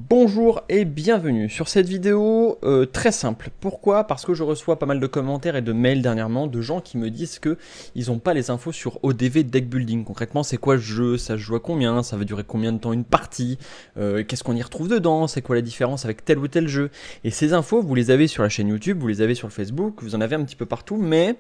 Bonjour et bienvenue sur cette vidéo très simple. Pourquoi? Parce que je reçois pas mal de commentaires et de mails dernièrement de gens qui me disent que ils n'ont pas les infos sur ODV Deck Building. Concrètement, c'est quoi ce jeu? Ça se joue à combien? Ça va durer combien de temps une partie? Qu'est-ce qu'on y retrouve dedans? C'est quoi la différence avec tel ou tel jeu? Et ces infos, vous les avez sur la chaîne YouTube, vous les avez sur le Facebook, vous en avez un petit peu partout, mais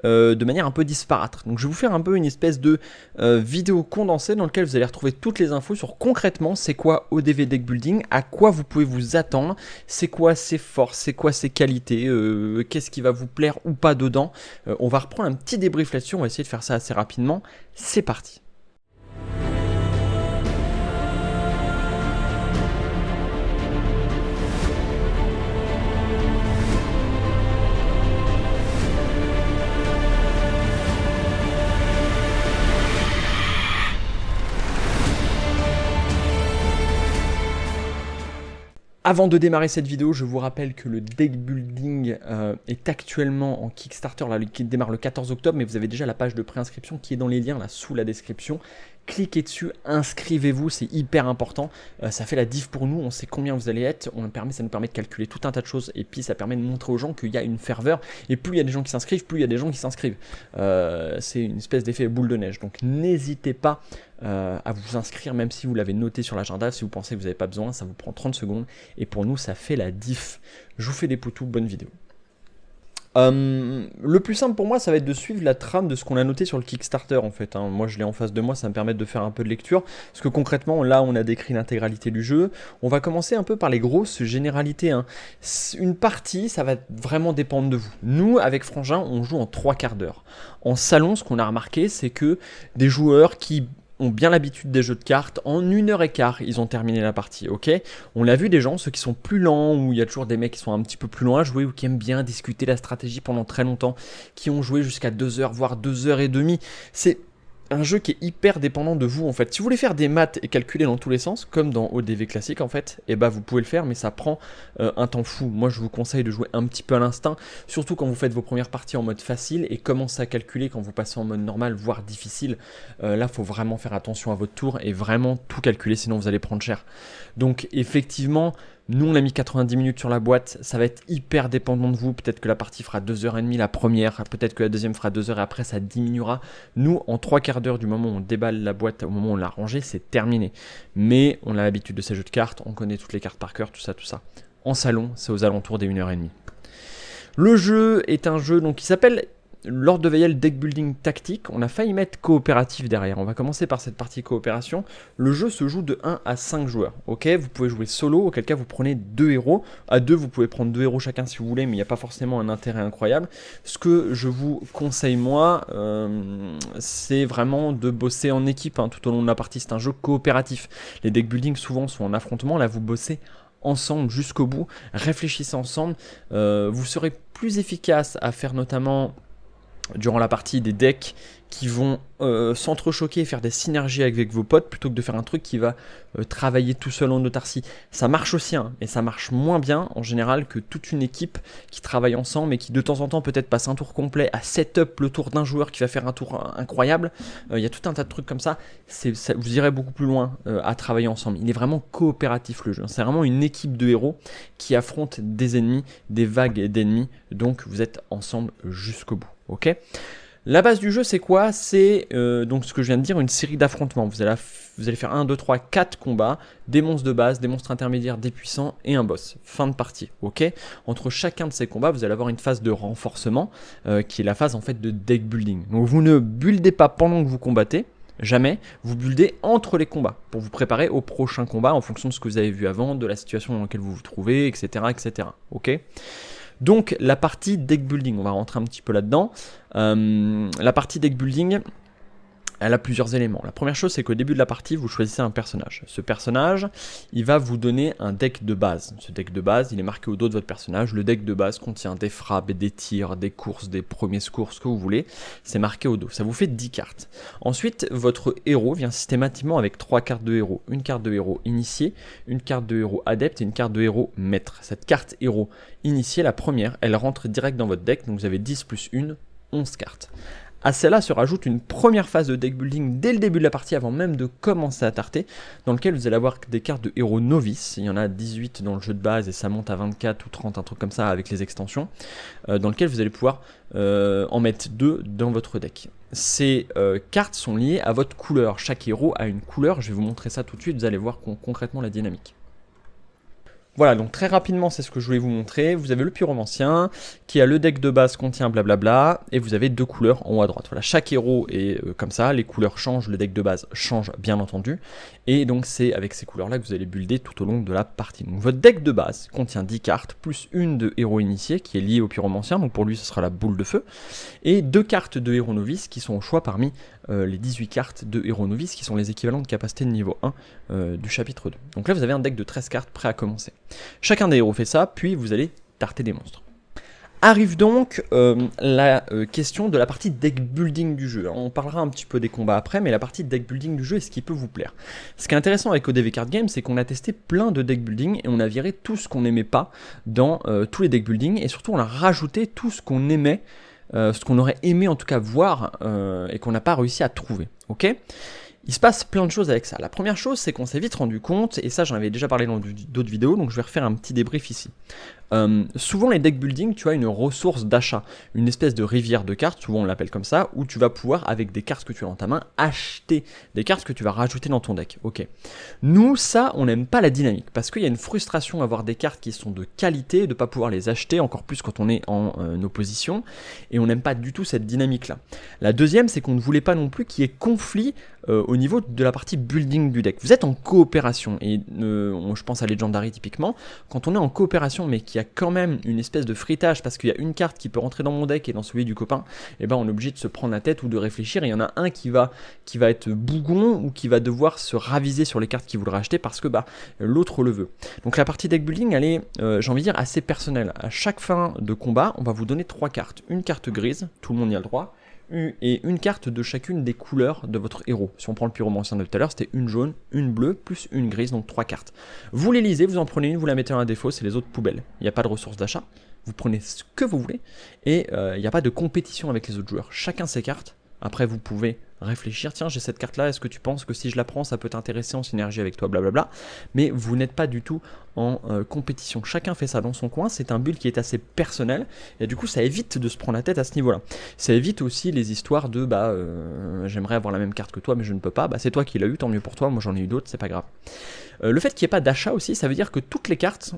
de manière un peu disparate. Donc je vais vous faire un peu une espèce de vidéo condensée dans laquelle vous allez retrouver toutes les infos sur concrètement c'est quoi ODV Deck Building, à quoi vous pouvez vous attendre, c'est quoi ses forces, c'est quoi ses qualités, qu'est-ce qui va vous plaire ou pas dedans. On va reprendre un petit débrief là-dessus, on va essayer de faire ça assez rapidement. C'est parti. Avant de démarrer cette vidéo, je vous rappelle que le deck building est actuellement en Kickstarter, là, qui démarre le 14 octobre, mais vous avez déjà la page de préinscription qui est dans les liens là sous la description. Cliquez dessus, inscrivez-vous, c'est hyper important, ça fait la diff pour nous, on sait combien vous allez être, ça nous permet de calculer tout un tas de choses, et puis ça permet de montrer aux gens qu'il y a une ferveur, et plus il y a des gens qui s'inscrivent, plus il y a des gens qui s'inscrivent. C'est une espèce d'effet boule de neige, donc n'hésitez pas à vous inscrire, même si vous l'avez noté sur l'agenda. Si vous pensez que vous n'avez pas besoin, ça vous prend 30 secondes, et pour nous ça fait la diff. Je vous fais des poutous, bonne vidéo. Le plus simple pour moi, ça va être de suivre la trame de ce qu'on a noté sur le Kickstarter en fait. Moi je l'ai en face de moi, ça me permet de faire un peu de lecture. Parce que concrètement, là on a décrit l'intégralité du jeu. On va commencer un peu par les grosses généralités. Une partie, ça va vraiment dépendre de vous. Nous, avec Frangin, on joue en 3/4 d'heure. En salon, ce qu'on a remarqué, c'est que des joueurs qui ont bien l'habitude des jeux de cartes, en 1h15, ils ont terminé la partie, ok? On l'a vu des gens, ceux qui sont plus lents, ou il y a toujours des mecs qui sont un petit peu plus loin à jouer, ou qui aiment bien discuter la stratégie pendant très longtemps, qui ont joué jusqu'à 2h, voire 2h30. C'est un jeu qui est hyper dépendant de vous en fait. Si vous voulez faire des maths et calculer dans tous les sens, comme dans ODV classique en fait, et bah vous pouvez le faire, mais ça prend un temps fou. Moi je vous conseille de jouer un petit peu à l'instinct, surtout quand vous faites vos premières parties en mode facile et commencez à calculer quand vous passez en mode normal, voire difficile. Là faut vraiment faire attention à votre tour et vraiment tout calculer, sinon vous allez prendre cher. Donc effectivement, nous on a mis 90 minutes sur la boîte, ça va être hyper dépendant de vous, peut-être que la partie fera 2h30 la première, peut-être que la deuxième fera 2h et après ça diminuera. Nous en 3/4 d'heure du moment où on déballe la boîte, au moment où on l'a rangée, c'est terminé. Mais on a l'habitude de ces jeux de cartes, on connaît toutes les cartes par cœur, tout ça. En salon, c'est aux alentours des 1h30. Le jeu est un jeu donc, qui s'appelle Lord de Veil Deck Building Tactique. On a failli mettre coopératif derrière. On va commencer par cette partie coopération. Le jeu se joue de 1 à 5 joueurs. Ok, vous pouvez jouer solo, auquel cas vous prenez 2 héros. À 2, vous pouvez prendre 2 héros chacun si vous voulez, mais il n'y a pas forcément un intérêt incroyable. Ce que je vous conseille, moi, c'est vraiment de bosser en équipe tout au long de la partie. C'est un jeu coopératif. Les deck building souvent sont en affrontement. Là, vous bossez ensemble jusqu'au bout. Réfléchissez ensemble. Vous serez plus efficace à faire notamment durant la partie des decks qui vont s'entrechoquer et faire des synergies avec vos potes plutôt que de faire un truc qui va travailler tout seul en autarcie. Ça marche aussi, mais ça marche moins bien en général que toute une équipe qui travaille ensemble et qui de temps en temps peut-être passe un tour complet à setup le tour d'un joueur qui va faire un tour incroyable. Il y a tout un tas de trucs comme ça. Vous irez beaucoup plus loin à travailler ensemble. Il est vraiment coopératif le jeu. C'est vraiment une équipe de héros qui affrontent des ennemis, des vagues d'ennemis. Donc vous êtes ensemble jusqu'au bout. Ok ? La base du jeu, c'est quoi? C'est donc ce que je viens de dire, une série d'affrontements. Vous allez faire 1, 2, 3, 4 combats, des monstres de base, des monstres intermédiaires, des puissants et un boss. Fin de partie, ok? Entre chacun de ces combats, vous allez avoir une phase de renforcement qui est la phase en fait de deck building. Donc vous ne buildez pas pendant que vous combattez, jamais, vous buildez entre les combats pour vous préparer au prochain combat en fonction de ce que vous avez vu avant, de la situation dans laquelle vous vous trouvez, etc. etc. ok? Donc la partie deck building, on va rentrer un petit peu là-dedans. La partie deck building, elle a plusieurs éléments. La première chose, c'est qu'au début de la partie, vous choisissez un personnage. Ce personnage, il va vous donner un deck de base. Ce deck de base, il est marqué au dos de votre personnage. Le deck de base contient des frappes, des tirs, des courses, des premiers secours, ce que vous voulez. C'est marqué au dos. Ça vous fait 10 cartes. Ensuite, votre héros vient systématiquement avec 3 cartes de héros. Une carte de héros initié, une carte de héros adepte et une carte de héros maître. Cette carte héros initiée, la première, elle rentre direct dans votre deck. Donc vous avez 10 plus 1, 11 cartes. À celle-là se rajoute une première phase de deck building dès le début de la partie, avant même de commencer à tarter, dans lequel vous allez avoir des cartes de héros novices. Il y en a 18 dans le jeu de base et ça monte à 24 ou 30, un truc comme ça avec les extensions, dans lequel vous allez pouvoir en mettre 2 dans votre deck. Ces cartes sont liées à votre couleur. Chaque héros a une couleur. Je vais vous montrer ça tout de suite. Vous allez voir concrètement la dynamique. Voilà, donc très rapidement, c'est ce que je voulais vous montrer. Vous avez le pyromancien qui a le deck de base contient blablabla et vous avez 2 couleurs en haut à droite. Voilà, chaque héros est comme ça, les couleurs changent, le deck de base change bien entendu. Et donc c'est avec ces couleurs-là que vous allez builder tout au long de la partie. Donc votre deck de base contient 10 cartes, plus une de héros initié qui est liée au pyromancien, donc pour lui ce sera la boule de feu, et 2 cartes de héros novices qui sont au choix parmi les 18 cartes de héros novices qui sont les équivalents de capacité de niveau 1 du chapitre 2. Donc là vous avez un deck de 13 cartes prêt à commencer. Chacun des héros fait ça, puis vous allez tarter des monstres. Arrive donc la question de la partie deck building du jeu. On parlera un petit peu des combats après, mais la partie deck building du jeu est ce qui peut vous plaire. Ce qui est intéressant avec ODV Card Game, c'est qu'on a testé plein de deck building et on a viré tout ce qu'on n'aimait pas dans tous les deck building, et surtout on a rajouté tout ce qu'on aimait, ce qu'on aurait aimé en tout cas voir et qu'on n'a pas réussi à trouver. Ok ? Il se passe plein de choses avec ça. La première chose, c'est qu'on s'est vite rendu compte, et ça j'en avais déjà parlé dans d'autres vidéos, donc je vais refaire un petit débrief ici. Souvent les deck building, tu as une ressource d'achat, une espèce de rivière de cartes, souvent on l'appelle comme ça, où tu vas pouvoir, avec des cartes que tu as dans ta main, acheter des cartes que tu vas rajouter dans ton deck. Ok. Nous, ça, on n'aime pas la dynamique, parce qu'il y a une frustration à avoir des cartes qui sont de qualité, de ne pas pouvoir les acheter, encore plus quand on est en opposition, et on n'aime pas du tout cette dynamique-là. La deuxième, c'est qu'on ne voulait pas non plus qu'il y ait conflit au niveau de la partie building du deck. Vous êtes en coopération, et je pense à Legendary typiquement, quand on est en coopération mais qu'il y a quand même une espèce de fritage parce qu'il y a une carte qui peut rentrer dans mon deck et dans celui du copain, et ben on est obligé de se prendre la tête ou de réfléchir, et il y en a un qui va être bougon ou qui va devoir se raviser sur les cartes qu'il voudra acheter parce que l'autre le veut. Donc la partie deck building, elle est, j'ai envie de dire, assez personnelle. À chaque fin de combat, on va vous donner 3 cartes. Une carte grise, tout le monde y a le droit, et une carte de chacune des couleurs de votre héros. Si on prend le pyromancien de tout à l'heure, c'était une jaune, une bleue, plus une grise, donc 3 cartes. Vous les lisez, vous en prenez une, vous la mettez à un défaut, c'est les autres poubelles. Il n'y a pas de ressources d'achat, vous prenez ce que vous voulez, et il n'y a pas de compétition avec les autres joueurs. Chacun ses cartes, après vous pouvez réfléchir, tiens j'ai cette carte là, est-ce que tu penses que si je la prends ça peut t'intéresser en synergie avec toi, blablabla, mais vous n'êtes pas du tout en compétition, chacun fait ça dans son coin, c'est un build qui est assez personnel, et du coup ça évite de se prendre la tête à ce niveau là. Ça évite aussi les histoires de j'aimerais avoir la même carte que toi mais je ne peux pas, c'est toi qui l'as eu, tant mieux pour toi, moi j'en ai eu d'autres, c'est pas grave. Le fait qu'il n'y ait pas d'achat aussi, ça veut dire que toutes les cartes,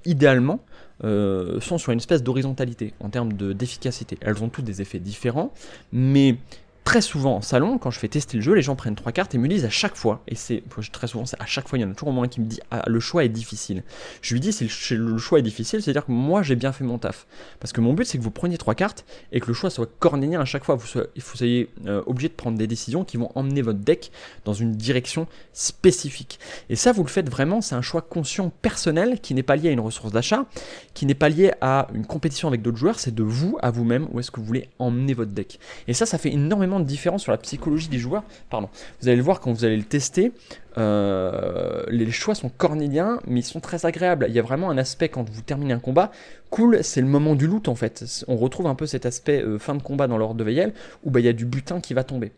idéalement, sont sur une espèce d'horizontalité en termes d'efficacité. Elles ont toutes des effets différents, mais très souvent en salon, quand je fais tester le jeu, les gens prennent 3 cartes et me disent à chaque fois, et c'est très souvent, à chaque fois, il y en a toujours au moins un qui me dit ah, le choix est difficile. Je lui dis si le choix est difficile, c'est-à-dire que moi j'ai bien fait mon taf. Parce que mon but c'est que vous preniez 3 cartes et que le choix soit cornélien à chaque fois. Vous soyez obligé de prendre des décisions qui vont emmener votre deck dans une direction spécifique. Et ça, vous le faites vraiment, c'est un choix conscient personnel qui n'est pas lié à une ressource d'achat, qui n'est pas lié à une compétition avec d'autres joueurs, c'est de vous à vous-même où est-ce que vous voulez emmener votre deck. Et ça fait énormément de différence sur la psychologie des joueurs. Pardon. Vous allez le voir quand vous allez le tester, les choix sont cornéliens, mais ils sont très agréables. Il y a vraiment un aspect quand vous terminez un combat, cool, c'est le moment du loot en fait. On retrouve un peu cet aspect fin de combat dans l'ordre de Veyel, où il y a du butin qui va tomber.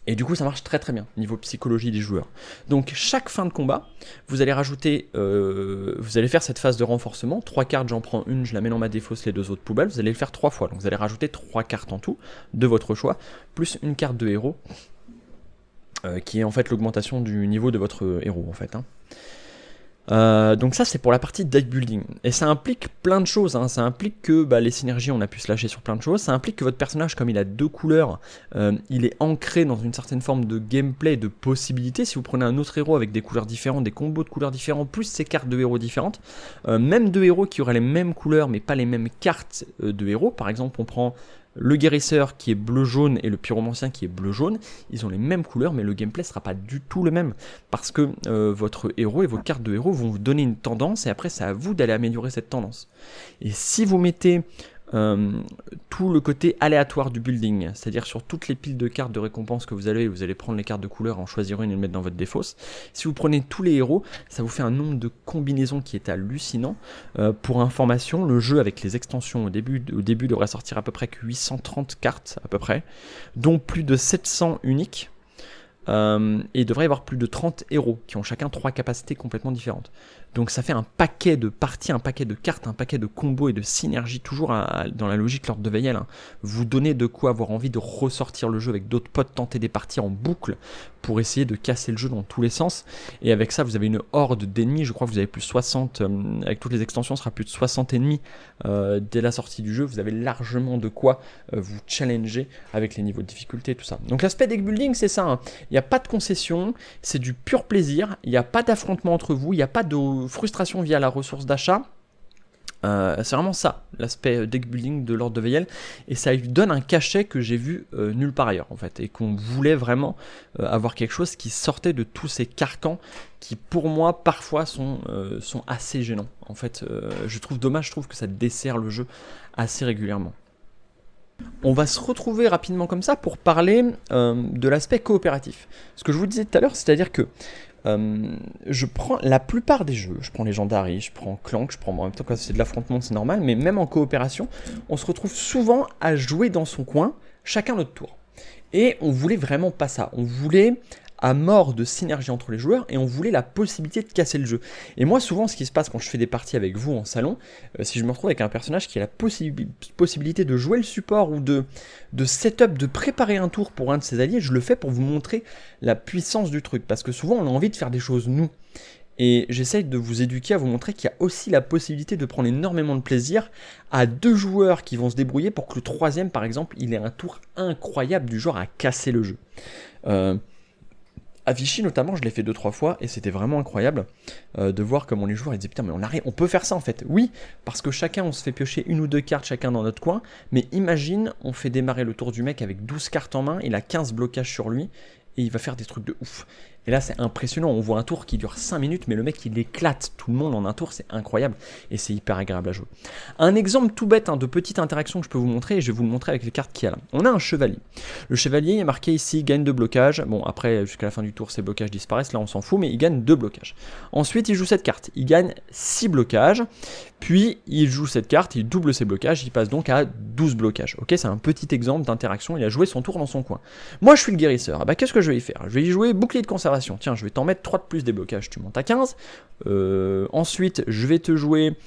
Et du coup, ça marche très très bien, niveau psychologie des joueurs. Donc, chaque fin de combat, vous allez rajouter, vous allez faire cette phase de renforcement. 3 cartes, j'en prends une, je la mets dans ma défausse, les 2 autres poubelles. Vous allez le faire 3 fois. Donc, vous allez rajouter 3 cartes en tout, de votre choix, plus une carte de héros, qui est en fait l'augmentation du niveau de votre héros, en fait. Donc ça c'est pour la partie deck building, et ça implique plein de choses, ça implique que les synergies on a pu se lâcher sur plein de choses, ça implique que votre personnage, comme il a 2 couleurs, il est ancré dans une certaine forme de gameplay, de possibilités. Si vous prenez un autre héros avec des couleurs différentes, des combos de couleurs différents, plus ces cartes de héros différentes, même 2 héros qui auraient les mêmes couleurs mais pas les mêmes cartes de héros, par exemple on prend le guérisseur qui est bleu-jaune et le pyromancien qui est bleu-jaune, ils ont les mêmes couleurs mais le gameplay sera pas du tout le même, parce que votre héros et vos cartes de héros vont vous donner une tendance et après c'est à vous d'aller améliorer cette tendance. Et si vous mettez tout le côté aléatoire du building, c'est-à-dire sur toutes les piles de cartes de récompense que vous allez prendre les cartes de couleur, en choisir une et le mettre dans votre défausse. Si vous prenez tous les héros, ça vous fait un nombre de combinaisons qui est hallucinant. Pour information, le jeu avec les extensions au début devrait sortir à peu près que 830 cartes à peu près, dont plus de 700 uniques. Et il devrait y avoir plus de 30 héros qui ont chacun 3 capacités complètement différentes. Donc ça fait un paquet de parties, un paquet de cartes, un paquet de combos et de synergies, toujours dans la logique Lord de Veil. Hein. Vous donnez de quoi avoir envie de ressortir le jeu avec d'autres potes, tenter des parties en boucle pour essayer de casser le jeu dans tous les sens. Et avec ça, vous avez une horde d'ennemis. Je crois que vous avez plus de 60, avec toutes les extensions, ce sera plus de 60 ennemis dès la sortie du jeu. Vous avez largement de quoi vous challenger avec les niveaux de difficulté et tout ça. Donc l'aspect deck building, c'est ça. Hein. Il n'y a pas de concession, c'est du pur plaisir. Il n'y a pas d'affrontement entre vous, il n'y a pas de frustration via la ressource d'achat. C'est vraiment ça, l'aspect deck building de Lord de Veil, et ça lui donne un cachet que j'ai vu nulle part ailleurs en fait, et qu'on voulait vraiment avoir quelque chose qui sortait de tous ces carcans qui pour moi parfois sont assez gênants. En fait, je trouve dommage, je trouve que ça dessert le jeu assez régulièrement. On va se retrouver rapidement comme ça pour parler de l'aspect coopératif. Ce que je vous disais tout à l'heure, c'est-à-dire que je prends la plupart des jeux, je prends Legendary, je prends Clank, je prends en même temps quand c'est de l'affrontement c'est normal, mais même en coopération, on se retrouve souvent à jouer dans son coin, chacun notre tour. Et on voulait vraiment pas ça, on voulait à mort de synergie entre les joueurs et on voulait la possibilité de casser le jeu. Et moi souvent ce qui se passe quand je fais des parties avec vous en salon, si je me retrouve avec un personnage qui a la possibilité de jouer le support ou de setup, de préparer un tour pour un de ses alliés, je le fais pour vous montrer la puissance du truc, parce que souvent on a envie de faire des choses nous. Et j'essaye de vous éduquer à vous montrer qu'il y a aussi la possibilité de prendre énormément de plaisir à 2 joueurs qui vont se débrouiller pour que le troisième par exemple il ait un tour incroyable du genre à casser le jeu. À Vichy notamment, je l'ai fait 2-3 fois et c'était vraiment incroyable de voir comment les joueurs ils disaient putain mais on peut faire ça en fait. Oui, parce que chacun on se fait piocher 1 ou 2 cartes chacun dans notre coin, mais imagine on fait démarrer le tour du mec avec 12 cartes en main, il a 15 blocages sur lui et il va faire des trucs de ouf. Et là c'est impressionnant, on voit un tour qui dure 5 minutes mais le mec il éclate tout le monde en un tour, c'est incroyable et c'est hyper agréable à jouer. Un exemple tout bête de petite interaction que je peux vous montrer, et je vais vous le montrer avec les cartes qu'il y a là. On a un chevalier. Le chevalier est marqué ici, gagne 2 blocages. Bon après jusqu'à la fin du tour ces blocages disparaissent, là on s'en fout, mais il gagne 2 blocages. Ensuite il joue cette carte, il gagne 6 blocages, puis il joue cette carte, il double ses blocages, il passe donc à 12 blocages. Ok, c'est un petit exemple d'interaction, il a joué son tour dans son coin. Moi je suis le guérisseur, bah, qu'est-ce que je vais y faire? Je vais y jouer bouclier de conservation. Tiens, je vais t'en mettre 3 de plus des blocages, tu montes à 15. Ensuite, je vais te jouer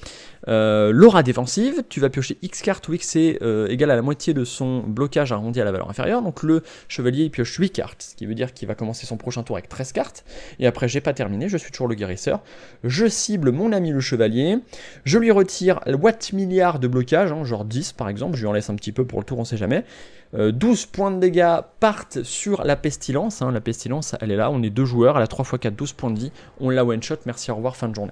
l'aura défensive. Tu vas piocher X cartes où X est égal à la moitié de son blocage arrondi à la valeur inférieure. Donc le chevalier il pioche 8 cartes, ce qui veut dire qu'il va commencer son prochain tour avec 13 cartes. Et après, j'ai pas terminé, je suis toujours le guérisseur. Je cible mon ami le chevalier. Je lui retire watt milliard de blocage, hein, genre 10 par exemple. Je lui en laisse un petit peu pour le tour, on sait jamais. 12 points de dégâts partent sur la pestilence, hein. La pestilence elle est là, on est 2 joueurs, elle a 3 x 4, 12 points de vie, on la one shot, merci, au revoir, fin de journée.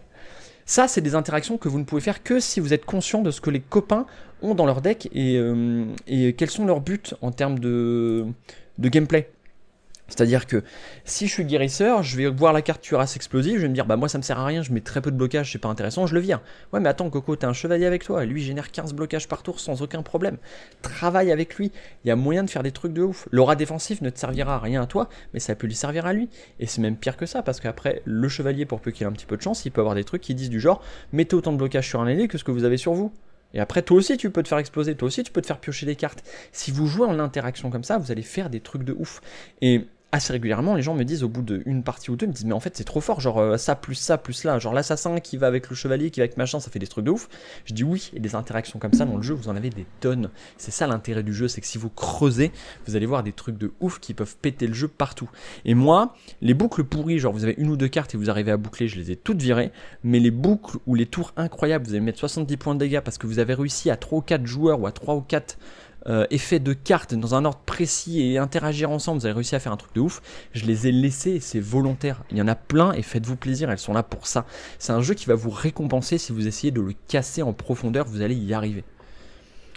Ça c'est des interactions que vous ne pouvez faire que si vous êtes conscient de ce que les copains ont dans leur deck et quels sont leurs buts en termes de gameplay. C'est-à-dire que si je suis guérisseur, je vais voir la carte cuirasse explosive, je vais me dire bah moi ça me sert à rien, je mets très peu de blocage, c'est pas intéressant, je le vire. Ouais mais attends Coco, t'as un chevalier avec toi, et lui il génère 15 blocages par tour sans aucun problème. Travaille avec lui, il y a moyen de faire des trucs de ouf. L'aura défensif ne te servira à rien à toi, mais ça peut lui servir à lui. Et c'est même pire que ça, parce qu'après le chevalier, pour peu qu'il ait un petit peu de chance, il peut avoir des trucs qui disent du genre mettez autant de blocage sur un allié que ce que vous avez sur vous. Et après, toi aussi, tu peux te faire exploser, toi aussi, tu peux te faire piocher des cartes. Si vous jouez en interaction comme ça, vous allez faire des trucs de ouf. Et assez régulièrement, les gens me disent au bout d'une partie ou deux, ils me disent mais en fait c'est trop fort, genre ça plus là, genre l'assassin qui va avec le chevalier, qui va avec machin, ça fait des trucs de ouf. Je dis oui, et des interactions comme ça dans le jeu, vous en avez des tonnes. C'est ça l'intérêt du jeu, c'est que si vous creusez, vous allez voir des trucs de ouf qui peuvent péter le jeu partout. Et moi, les boucles pourries, genre vous avez 1 ou 2 cartes et vous arrivez à boucler, je les ai toutes virées, mais les boucles ou les tours incroyables, vous allez mettre 70 points de dégâts parce que vous avez réussi à 3 ou 4 joueurs ou à 3 ou 4 effets de cartes dans un ordre précis et interagir ensemble, vous avez réussi à faire un truc de ouf, je les ai laissés et c'est volontaire. Il y en a plein et faites-vous plaisir, elles sont là pour ça. C'est un jeu qui va vous récompenser si vous essayez de le casser en profondeur, vous allez y arriver.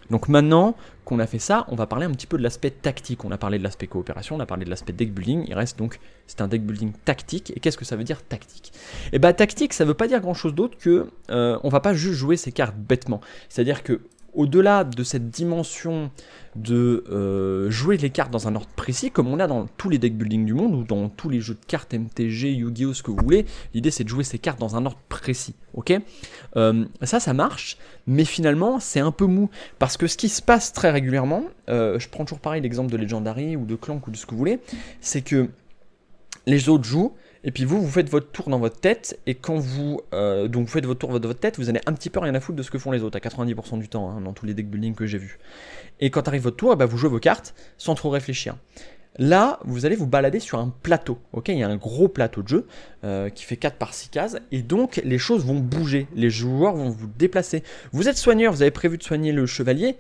Donc maintenant qu'on a fait ça, on va parler un petit peu de l'aspect tactique. On a parlé de l'aspect coopération, on a parlé de l'aspect deck building, il reste donc, c'est un deck building tactique. Et qu'est-ce que ça veut dire tactique? Et bah tactique, ça veut pas dire grand chose d'autre que on va pas juste jouer ces cartes bêtement. C'est-à-dire que au-delà de cette dimension de jouer les cartes dans un ordre précis, comme on a dans tous les deck building du monde, ou dans tous les jeux de cartes MTG, Yu-Gi-Oh, ce que vous voulez, l'idée c'est de jouer ces cartes dans un ordre précis, ok. Ça marche, mais finalement c'est un peu mou, parce que ce qui se passe très régulièrement, je prends toujours pareil l'exemple de Legendary, ou de Clank, ou de ce que vous voulez, c'est que les autres jouent, et puis vous faites votre tour dans votre tête, et quand vous donc vous faites votre tour dans votre tête, vous avez un petit peu rien à foutre de ce que font les autres, à 90% du temps, hein, dans tous les deck building que j'ai vus. Et quand arrive votre tour, vous jouez vos cartes sans trop réfléchir. Là, vous allez vous balader sur un plateau, ok. Il y a un gros plateau de jeu qui fait 4 par 6 cases, et donc les choses vont bouger, les joueurs vont vous déplacer. Vous êtes soigneur, vous avez prévu de soigner le chevalier,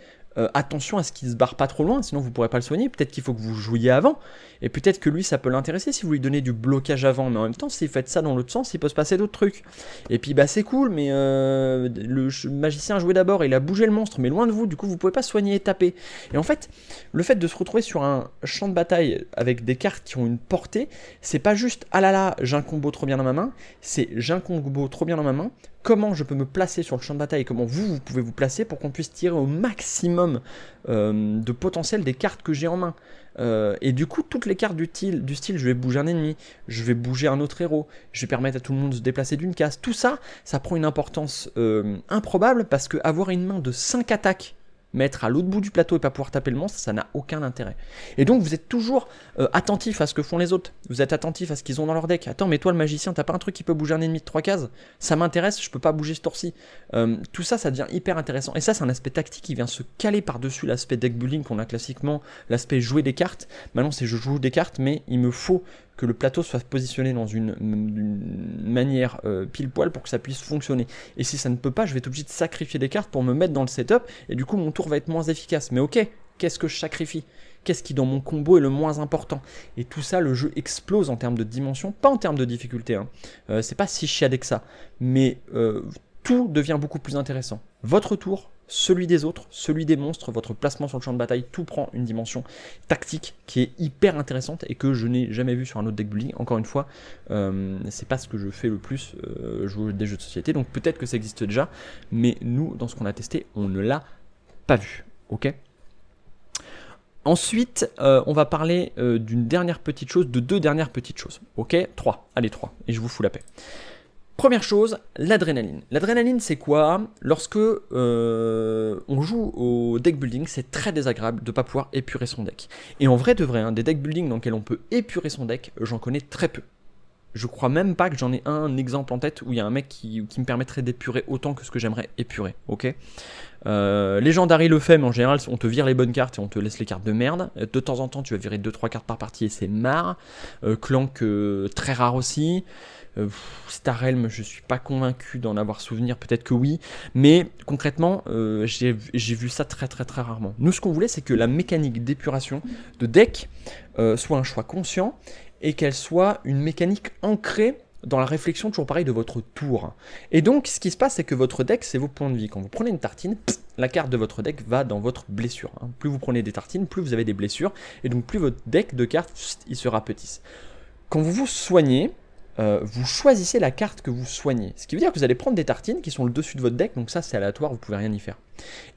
attention à ce qu'il se barre pas trop loin, sinon vous pourrez pas le soigner. Peut-être qu'il faut que vous jouiez avant, et peut-être que lui ça peut l'intéresser si vous lui donnez du blocage avant, mais en même temps si vous faites ça dans l'autre sens, il peut se passer d'autres trucs. Et puis c'est cool, mais le magicien a joué d'abord, il a bougé le monstre, mais loin de vous, du coup vous pouvez pas soigner et taper. Et en fait, le fait de se retrouver sur un champ de bataille avec des cartes qui ont une portée, c'est pas juste ah là là, j'ai un combo trop bien dans ma main, c'est j'ai un combo trop bien dans ma main, comment je peux me placer sur le champ de bataille, comment vous pouvez vous placer pour qu'on puisse tirer au maximum de potentiel des cartes que j'ai en main. Et du coup, toutes les cartes du style, je vais bouger un ennemi, je vais bouger un autre héros, je vais permettre à tout le monde de se déplacer d'une case, tout ça, ça prend une importance improbable, parce que avoir une main de 5 attaques, mettre à l'autre bout du plateau et pas pouvoir taper le monstre, ça n'a aucun intérêt. Et donc vous êtes toujours attentif à ce que font les autres, vous êtes attentif à ce qu'ils ont dans leur deck. Attends, mais toi le magicien, t'as pas un truc qui peut bouger un ennemi de 3 cases? Ça m'intéresse, je peux pas bouger ce tour-ci. Tout ça, ça devient hyper intéressant. Et ça, c'est un aspect tactique qui vient se caler par-dessus l'aspect deck building qu'on a classiquement, l'aspect jouer des cartes. Maintenant, c'est je joue des cartes, mais il me faut que le plateau soit positionné dans une manière pile poil pour que ça puisse fonctionner. Et si ça ne peut pas, je vais être obligé de sacrifier des cartes pour me mettre dans le setup, et du coup mon tour va être moins efficace. Mais ok, qu'est-ce que je sacrifie? Qu'est-ce qui dans mon combo est le moins important? Et tout ça, le jeu explose en termes de dimension, pas en termes de difficulté, hein. C'est pas si chiadé que ça, mais tout devient beaucoup plus intéressant. Votre tour, celui des autres, celui des monstres, votre placement sur le champ de bataille, tout prend une dimension tactique qui est hyper intéressante et que je n'ai jamais vu sur un autre deck building. Encore une fois, c'est pas ce que je fais le plus, jouer des jeux de société, donc peut-être que ça existe déjà, mais nous, dans ce qu'on a testé, on ne l'a pas vu, ok. Ensuite, on va parler d'une dernière petite chose, de deux dernières petites choses, ok. 3, allez 3, et je vous fous la paix. Première chose, l'adrénaline. L'adrénaline, c'est quoi? Lorsque on joue au deck building, c'est très désagréable de ne pas pouvoir épurer son deck. Et en vrai de vrai, hein, des deck building dans lesquels on peut épurer son deck, j'en connais très peu. Je crois même pas que j'en ai un exemple en tête où il y a un mec qui me permettrait d'épurer autant que ce que j'aimerais épurer, ok. Legendary le fait, mais en général, on te vire les bonnes cartes et on te laisse les cartes de merde. De temps en temps, tu vas virer 2-3 cartes par partie et c'est marre. Clank, très rare aussi. Starhelm, je suis pas convaincu d'en avoir souvenir, peut-être que oui, mais concrètement, j'ai vu ça très rarement. Nous, ce qu'on voulait, c'est que la mécanique d'épuration de deck soit un choix conscient et qu'elle soit une mécanique ancrée dans la réflexion, toujours pareil, de votre tour. Et donc, ce qui se passe, c'est que votre deck, c'est vos points de vie. Quand vous prenez une tartine, la carte de votre deck va dans votre blessure. Plus vous prenez des tartines, plus vous avez des blessures, et donc plus votre deck de cartes, il se rapetisse. Quand vous vous soignez, vous choisissez la carte que vous soignez. Ce qui veut dire que vous allez prendre des tartines qui sont le dessus de votre deck, donc ça c'est aléatoire, vous pouvez rien y faire.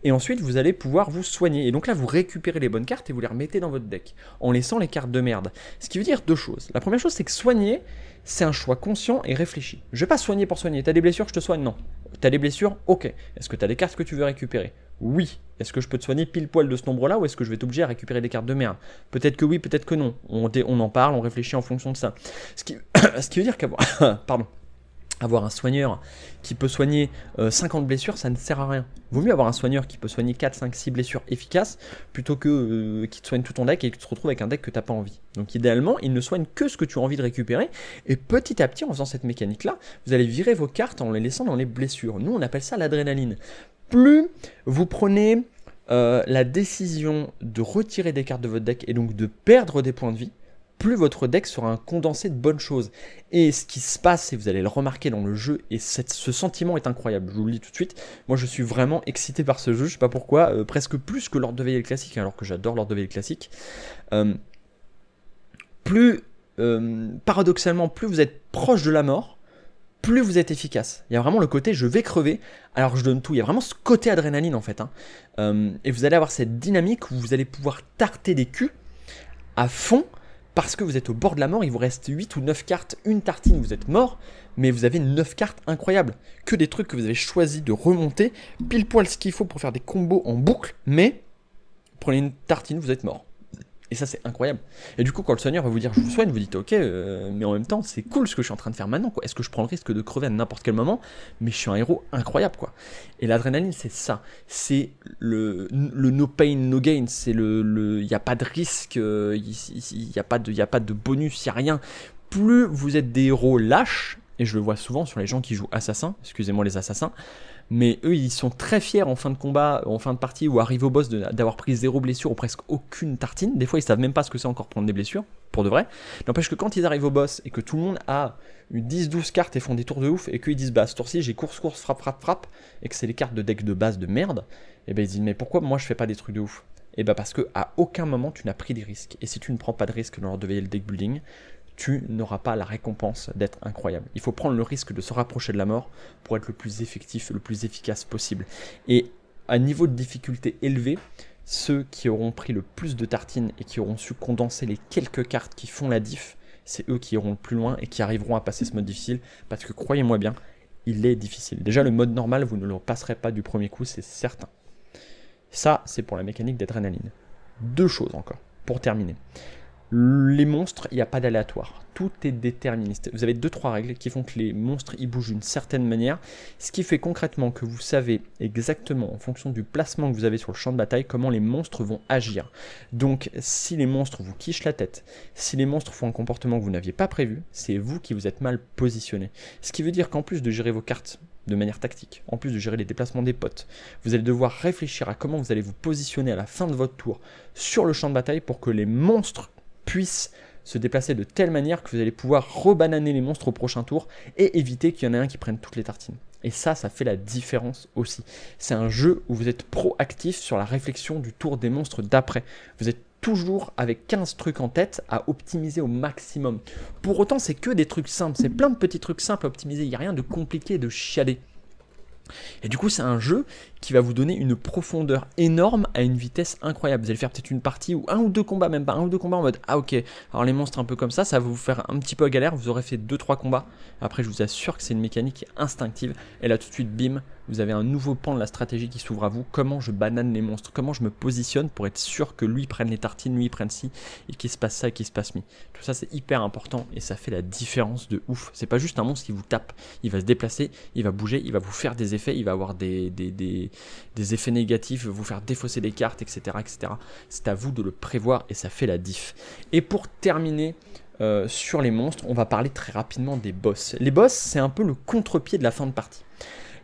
Et ensuite vous allez pouvoir vous soigner. Et donc là vous récupérez les bonnes cartes et vous les remettez dans votre deck, en laissant les cartes de merde. Ce qui veut dire deux choses. La première chose, c'est que soigner, c'est un choix conscient et réfléchi. Je vais pas soigner pour soigner. T'as des blessures, je te soigne? Non. T'as des blessures? Ok. Est-ce que t'as des cartes que tu veux récupérer? Oui. Est-ce que je peux te soigner pile poil de ce nombre-là, ou est-ce que je vais t'obliger à récupérer des cartes de merde? Peut-être que oui, peut-être que non. On en parle, on réfléchit en fonction de ça. Ce qui veut dire qu'avoir avoir un soigneur qui peut soigner 50 blessures, ça ne sert à rien. Vaut mieux avoir un soigneur qui peut soigner 4, 5, 6 blessures efficaces, plutôt que qui te soigne tout ton deck et que tu te retrouves avec un deck que tu n'as pas envie. Donc idéalement, il ne soigne que ce que tu as envie de récupérer, et petit à petit, en faisant cette mécanique-là, vous allez virer vos cartes en les laissant dans les blessures. Nous, on appelle ça l'adrénaline. Plus vous prenez la décision de retirer des cartes de votre deck, et donc de perdre des points de vie, plus votre deck sera un condensé de bonnes choses. Et ce qui se passe, et vous allez le remarquer dans le jeu, et ce sentiment est incroyable, je vous le dis tout de suite, moi je suis vraiment excité par ce jeu, je sais pas pourquoi, presque plus que Lord de Veil classique, alors que j'adore Lord de Veil classique. Paradoxalement, plus vous êtes proche de la mort, plus vous êtes efficace. Il y a vraiment le côté je vais crever, alors je donne tout. Il y a vraiment ce côté adrénaline en fait. Et vous allez avoir cette dynamique où vous allez pouvoir tarter des culs à fond parce que vous êtes au bord de la mort. Il vous reste 8 ou 9 cartes, une tartine, vous êtes mort, mais vous avez 9 cartes incroyables. Que des trucs que vous avez choisi de remonter, pile poil ce qu'il faut pour faire des combos en boucle, mais prenez une tartine, vous êtes mort. Et ça, c'est incroyable. Et du coup, quand le soigneur va vous dire je vous soigne, vous dites ok, mais en même temps, c'est cool ce que je suis en train de faire maintenant, quoi. Est-ce que je prends le risque de crever à n'importe quel moment? Mais je suis un héros incroyable, quoi. Et l'adrénaline, c'est ça. C'est le no pain, no gain. C'est il n'y a pas de risque, il n'y a pas de bonus, il n'y a rien. Plus vous êtes des héros lâches, et je le vois souvent sur les gens qui jouent assassin, excusez-moi les assassins, mais eux ils sont très fiers en fin de combat, en fin de partie ou arrivent au boss d'avoir pris 0 blessure ou presque aucune tartine. Des fois ils savent même pas ce que c'est encore prendre des blessures, pour de vrai. N'empêche que quand ils arrivent au boss et que tout le monde a une 10-12 cartes et font des tours de ouf et qu'ils disent bah ce tour-ci j'ai course, frappe et que c'est les cartes de deck de base de merde, et ben ils disent mais pourquoi moi je fais pas des trucs de ouf? Et bah parce que à aucun moment tu n'as pris des risques. Et si tu ne prends pas de risques lors de le deck building, tu n'auras pas la récompense d'être incroyable. Il faut prendre le risque de se rapprocher de la mort pour être le plus effectif, le plus efficace possible. Et à niveau de difficulté élevé, ceux qui auront pris le plus de tartines et qui auront su condenser les quelques cartes qui font la diff, c'est eux qui iront le plus loin et qui arriveront à passer ce mode difficile, parce que croyez-moi bien, il est difficile. Déjà le mode normal, vous ne le passerez pas du premier coup, c'est certain. Ça, c'est pour la mécanique d'adrénaline. 2 choses encore, pour terminer. Les monstres, il n'y a pas d'aléatoire. Tout est déterministe. Vous avez 2-3 règles qui font que les monstres ils bougent d'une certaine manière, ce qui fait concrètement que vous savez exactement, en fonction du placement que vous avez sur le champ de bataille, comment les monstres vont agir. Donc, si les monstres vous quichent la tête, si les monstres font un comportement que vous n'aviez pas prévu, c'est vous qui vous êtes mal positionné. Ce qui veut dire qu'en plus de gérer vos cartes de manière tactique, en plus de gérer les déplacements des potes, vous allez devoir réfléchir à comment vous allez vous positionner à la fin de votre tour sur le champ de bataille pour que les monstres puissent se déplacer de telle manière que vous allez pouvoir rebananer les monstres au prochain tour et éviter qu'il y en ait un qui prenne toutes les tartines. Et ça fait la différence aussi. C'est un jeu où vous êtes proactif sur la réflexion du tour des monstres d'après. Vous êtes toujours avec 15 trucs en tête à optimiser au maximum. Pour autant, c'est que des trucs simples. C'est plein de petits trucs simples à optimiser. Il n'y a rien de compliqué, de chiadé. Et du coup, c'est un jeu qui va vous donner une profondeur énorme à une vitesse incroyable. Vous allez faire peut-être une partie ou 1 ou 2 combats, même pas 1 ou 2 combats en mode ah ok, alors les monstres un peu comme ça va vous faire un petit peu galère. Vous aurez fait 2-3 combats. Après, je vous assure que c'est une mécanique instinctive. Et là, tout de suite, bim, vous avez un nouveau pan de la stratégie qui s'ouvre à vous. Comment je banane les monstres, comment je me positionne pour être sûr que lui prenne les tartines, lui prenne ci, et qu'il se passe ça et qu'il se passe mi. Tout ça, c'est hyper important et ça fait la différence de ouf. C'est pas juste un monstre qui vous tape. Il va se déplacer, il va bouger, il va vous faire des effets, il va avoir des effets négatifs, vous faire défausser des cartes, etc. etc. C'est à vous de le prévoir et ça fait la diff. Et pour terminer sur les monstres, on va parler très rapidement des boss. Les boss, c'est un peu le contre-pied de la fin de partie.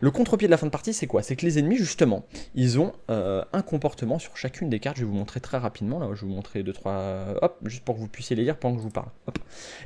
Le contre-pied de la fin de partie, c'est quoi? C'est que les ennemis, justement, ils ont un comportement sur chacune des cartes. Je vais vous montrer très rapidement. Là, je vais vous montrer 2-3... Hop, juste pour que vous puissiez les lire pendant que je vous parle. Hop.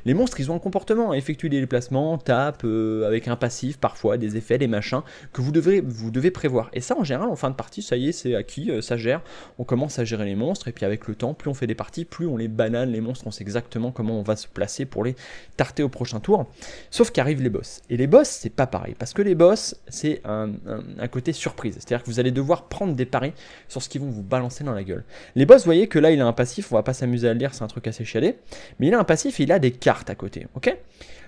Les monstres, ils ont un comportement. Effectuer des déplacements, tapent, avec un passif, parfois, des effets, des machins, que vous devez prévoir. Et ça, en général, en fin de partie, ça y est, c'est acquis, ça gère. On commence à gérer les monstres. Et puis, avec le temps, plus on fait des parties, plus on les banane, les monstres. On sait exactement comment on va se placer pour les tarter au prochain tour. Sauf qu'arrivent les boss. Et les boss, c'est pas pareil. Parce que les boss, c'est un côté surprise, c'est-à-dire que vous allez devoir prendre des paris sur ce qu'ils vont vous balancer dans la gueule. Les boss, vous voyez que là il a un passif, on va pas s'amuser à le lire, c'est un truc assez chiadé, mais il a un passif et il a des cartes à côté, ok?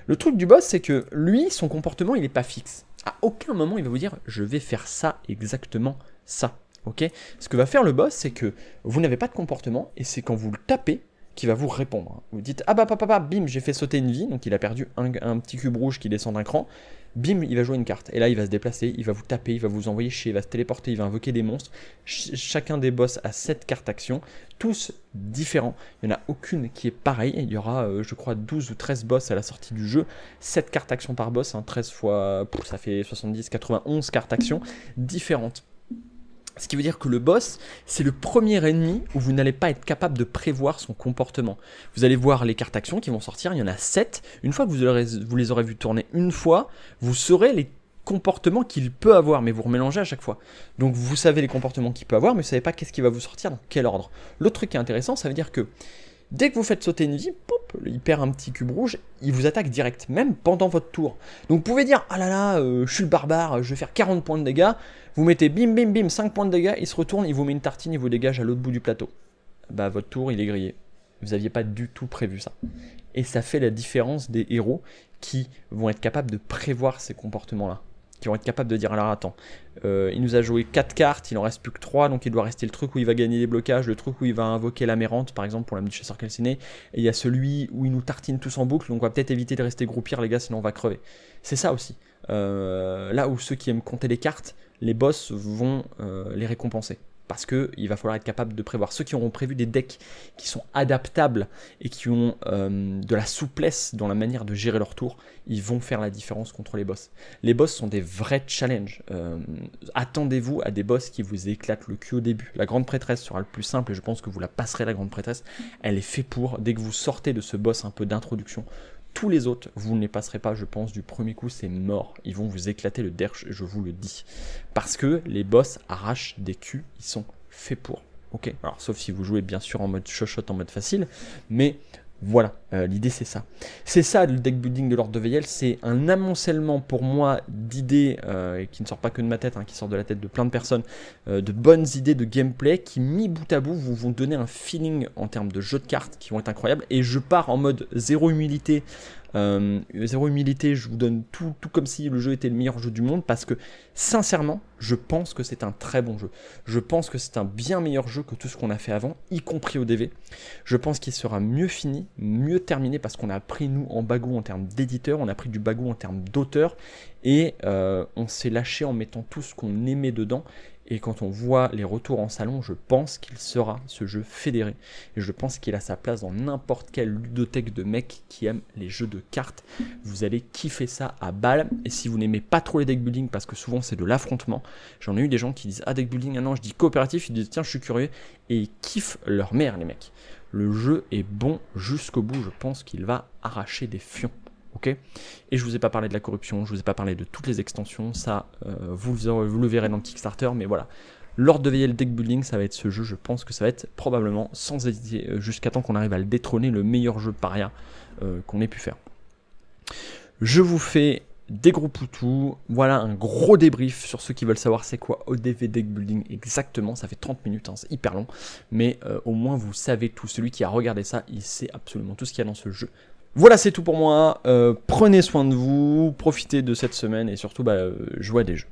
Le truc du boss, c'est que lui, son comportement, il est pas fixe. À aucun moment il va vous dire je vais faire ça, exactement ça, ok? Ce que va faire le boss, c'est que vous n'avez pas de comportement et c'est quand vous le tapez qui va vous répondre. Vous dites ah bah papa, bim, j'ai fait sauter une vie, donc il a perdu un petit cube rouge qui descend d'un cran. Bim, il va jouer une carte. Et là, il va se déplacer, il va vous taper, il va vous envoyer chier, il va se téléporter, il va invoquer des monstres. Chacun des boss a 7 cartes action, tous différents. Il n'y en a aucune qui est pareille. Il y aura, je crois, 12 ou 13 boss à la sortie du jeu. 7 cartes action par boss, hein, 13 fois, ça fait 70, 91 cartes action différentes. Ce qui veut dire que le boss, c'est le premier ennemi où vous n'allez pas être capable de prévoir son comportement. Vous allez voir les cartes actions qui vont sortir, il y en a 7. Une fois que vous les aurez vues tourner une fois, vous saurez les comportements qu'il peut avoir, mais vous remélangez à chaque fois. Donc vous savez les comportements qu'il peut avoir, mais vous ne savez pas qu'est-ce qui va vous sortir, dans quel ordre. L'autre truc qui est intéressant, ça veut dire que Dès que vous faites sauter une vie, pop, il perd un petit cube rouge, il vous attaque direct, même pendant votre tour. Donc vous pouvez dire, ah là là, je suis le barbare, je vais faire 40 points de dégâts, vous mettez bim bim bim, 5 points de dégâts, il se retourne, il vous met une tartine, il vous dégage à l'autre bout du plateau. Bah votre tour, il est grillé. Vous n'aviez pas du tout prévu ça. Et ça fait la différence des héros qui vont être capables de prévoir ces comportements-là. Qui vont être capables de dire, alors attends, il nous a joué 4 cartes, il en reste plus que 3, donc il doit rester le truc où il va gagner des blocages, le truc où il va invoquer l'amérante, par exemple pour l'âme du chasseur calciné, et il y a celui où il nous tartine tous en boucle, donc on va peut-être éviter de rester groupir les gars, sinon on va crever. C'est ça aussi. Là où ceux qui aiment compter les cartes, les boss vont les récompenser. Parce qu'il va falloir être capable de prévoir. Ceux qui auront prévu des decks qui sont adaptables et qui ont de la souplesse dans la manière de gérer leur tour, ils vont faire la différence contre les boss. Les boss sont des vrais challenges. Attendez-vous à des boss qui vous éclatent le cul au début. La grande prêtresse sera le plus simple et je pense que vous la passerez, la grande prêtresse. Elle est faite pour, dès que vous sortez de ce boss un peu d'introduction, tous les autres, vous ne les passerez pas, je pense, du premier coup, c'est mort. Ils vont vous éclater le derche, je vous le dis. Parce que les boss arrachent des culs, ils sont faits pour. Ok, alors sauf si vous jouez bien sûr en mode chochotte, en mode facile, mais voilà, l'idée c'est ça. C'est ça le deck building de Lord de Veyel, c'est un amoncellement pour moi d'idées qui ne sortent pas que de ma tête, qui sortent de la tête de plein de personnes, de bonnes idées de gameplay qui mis bout à bout vous vont donner un feeling en termes de jeu de cartes qui vont être incroyables. Et je pars en mode zéro humilité. Je vous donne tout comme si le jeu était le meilleur jeu du monde parce que sincèrement je pense que c'est un très bon jeu. Je pense que c'est un bien meilleur jeu que tout ce qu'on a fait avant, y compris au DV. Je pense qu'il sera mieux fini, mieux terminé parce qu'on a pris nous en bagou en termes d'éditeur, on a pris du bagou en termes d'auteur et on s'est lâché en mettant tout ce qu'on aimait dedans. Et quand on voit les retours en salon, je pense qu'il sera ce jeu fédéré. Et je pense qu'il a sa place dans n'importe quelle ludothèque de mecs qui aiment les jeux de cartes. Vous allez kiffer ça à balle. Et si vous n'aimez pas trop les deck building, parce que souvent c'est de l'affrontement, j'en ai eu des gens qui disent « Ah, deck building, ah non, je dis coopératif », ils disent « Tiens, je suis curieux ». Et ils kiffent leur mère, les mecs. Le jeu est bon jusqu'au bout, je pense qu'il va arracher des fions. Okay, et je vous ai pas parlé de la corruption, je vous ai pas parlé de toutes les extensions, ça vous le verrez dans le Kickstarter, mais voilà. Lord de Veyel Deck Building, ça va être ce jeu, je pense que ça va être probablement, sans hésiter, jusqu'à temps qu'on arrive à le détrôner, le meilleur jeu paria qu'on ait pu faire. Je vous fais des gros poutous, voilà un gros débrief sur ceux qui veulent savoir c'est quoi ODV Deck Building exactement, ça fait 30 minutes, c'est hyper long, mais au moins vous savez tout, celui qui a regardé ça, il sait absolument tout ce qu'il y a dans ce jeu. Voilà, c'est tout pour moi. Prenez soin de vous, profitez de cette semaine et surtout, jouez à des jeux.